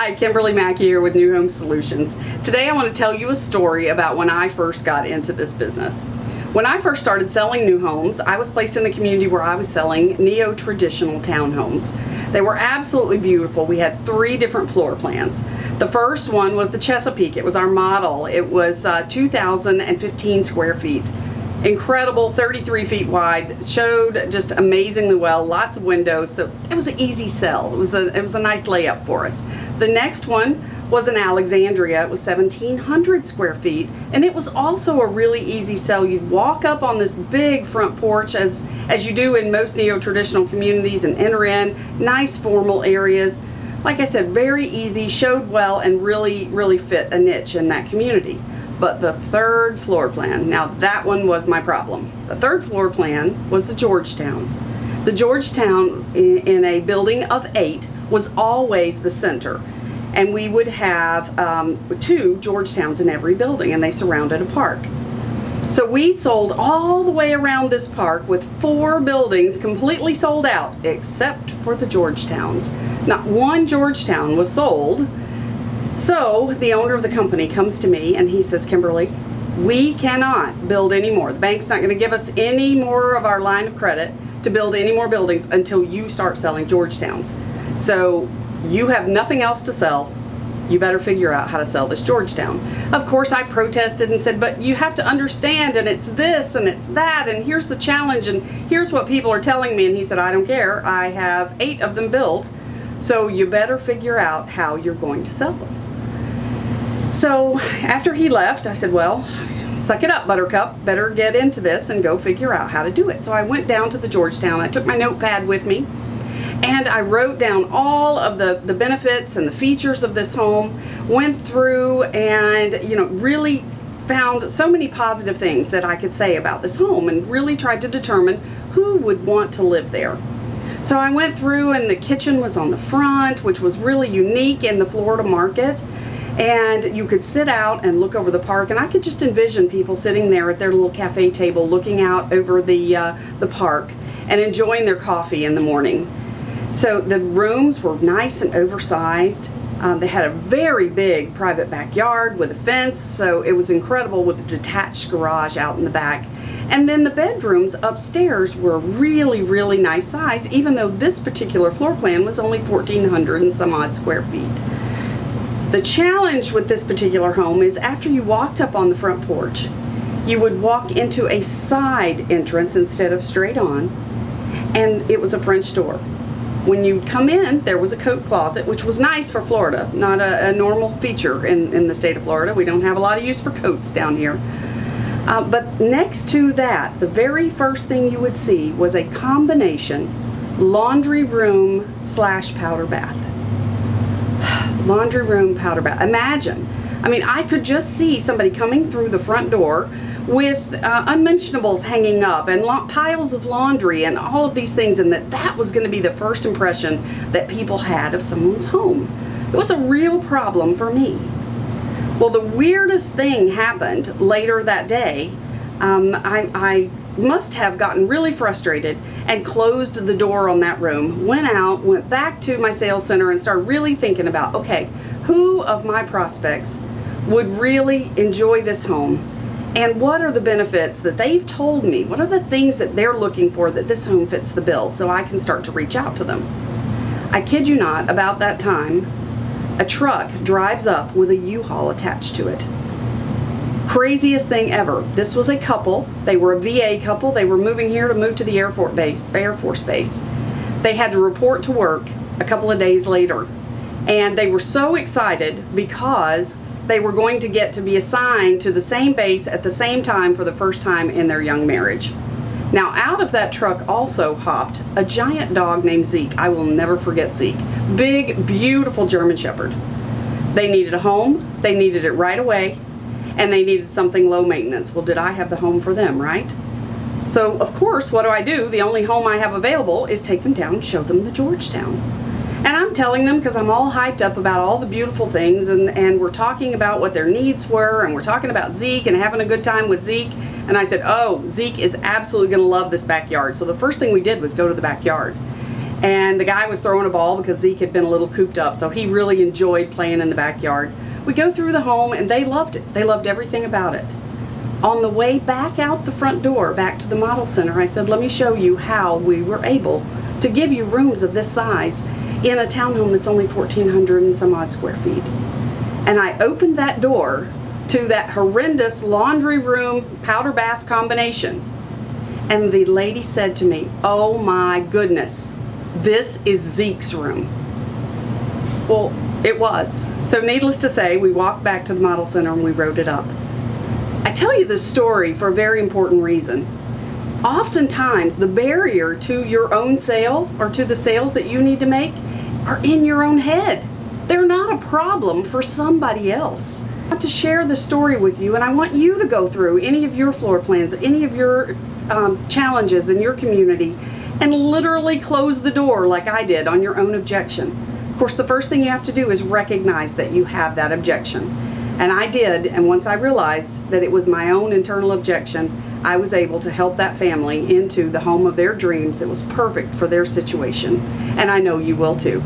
Hi, Kimberly Mackey here with New Home Solutions. Today I want to tell you a story about when I first got into this business. When I first started selling new homes, I was placed in a community where I was selling neo-traditional townhomes. They were absolutely beautiful. We had 3 different floor plans. The first one was the Chesapeake. It was our model. It was 2,015 square feet. Incredible, 33 feet wide, showed just amazingly well, lots of windows, so it was an easy sell. It was a nice layup for us. The next one was an Alexandria. It was 1,700 square feet, and it was also a really easy sell. You'd walk up on this big front porch as you do in most neo-traditional communities and enter in nice formal areas. Like I said, very easy, showed well, and really fit a niche in that community. But the third floor plan, now that one was my problem. The third floor plan was the Georgetown. The Georgetown in a building of 8 was always the center. And we would have 2 Georgetowns in every building, and they surrounded a park. So we sold all the way around this park with 4 buildings completely sold out, except for the Georgetowns. Not one Georgetown was sold. So the owner of the company comes to me and he says, Kimberly, we cannot build anymore. The bank's not going to give us any more of our line of credit to build any more buildings until you start selling Georgetowns. So you have nothing else to sell. You better figure out how to sell this Georgetown. Of course, I protested and said, but you have to understand, and it's this and it's that, and here's the challenge, and here's what people are telling me. And he said, I don't care. I have 8 of them built, so you better figure out how you're going to sell them. So after he left, I said, well, suck it up, Buttercup. Better get into this and go figure out how to do it. So I went down to the Georgetown. I took my notepad with me, and I wrote down all of the benefits and the features of this home, went through and, really found so many positive things that I could say about this home, and really tried to determine who would want to live there. So I went through, and the kitchen was on the front, which was really unique in the Florida market. And you could sit out and look over the park, and I could just envision people sitting there at their little cafe table looking out over the park and enjoying their coffee in the morning. So the rooms were nice and oversized. They had a very big private backyard with a fence, so it was incredible with a detached garage out in the back. And then the bedrooms upstairs were really nice size, even though this particular floor plan was only 1,400 and some odd square feet. The challenge with this particular home is after you walked up on the front porch, you would walk into a side entrance instead of straight on, and it was a French door. When you come in, there was a coat closet, which was nice for Florida, not a normal feature in the state of Florida. We don't have a lot of use for coats down here. But next to that, the very first thing you would see was a combination laundry room / powder bath. Laundry room, powder bath. Imagine. I mean, I could just see somebody coming through the front door with unmentionables hanging up and piles of laundry and all of these things, and that was going to be the first impression that people had of someone's home. It was a real problem for me. Well, the weirdest thing happened later that day. I must have gotten really frustrated and closed the door on that room, went out, went back to my sales center, and started really thinking about, okay, who of my prospects would really enjoy this home, and what are the benefits that they've told me, what are the things that they're looking for that this home fits the bill, so I can start to reach out to them. I kid you not, about that time, a truck drives up with a U-Haul attached to it. Craziest thing ever. This was a couple. They were a VA couple. They were moving here to move to the Air Force Base. They had to report to work a couple of days later, and they were so excited because they were going to get to be assigned to the same base at the same time for the first time in their young marriage. Now, out of that truck also hopped a giant dog named Zeke. I will never forget Zeke. Big, beautiful German Shepherd. They needed a home. They needed it right away. And they needed something low maintenance. Well, did I have the home for them, right? So, of course, what do? The only home I have available is take them down and show them the Georgetown. And I'm telling them, because I'm all hyped up about all the beautiful things, and we're talking about what their needs were, and we're talking about Zeke and having a good time with Zeke. And I said, oh, Zeke is absolutely going to love this backyard. So the first thing we did was go to the backyard. And the guy was throwing a ball because Zeke had been a little cooped up, so he really enjoyed playing in the backyard. We go through the home and they loved it. They loved everything about it. On the way back out the front door, back to the model center, I said, let me show you how we were able to give you rooms of this size in a townhome that's only 1,400 and some odd square feet. And I opened that door to that horrendous laundry room powder bath combination. And the lady said to me, oh my goodness, this is Zeke's room. Well, it was. So needless to say, we walked back to the model center and we wrote it up. I tell you this story for a very important reason. Oftentimes, the barrier to your own sale or to the sales that you need to make are in your own head. They're not a problem for somebody else. I want to share the story with you, and I want you to go through any of your floor plans, any of your challenges in your community, and literally close the door like I did on your own objection. Of course, the first thing you have to do is recognize that you have that objection. And I did, and once I realized that it was my own internal objection, I was able to help that family into the home of their dreams that was perfect for their situation. And I know you will too.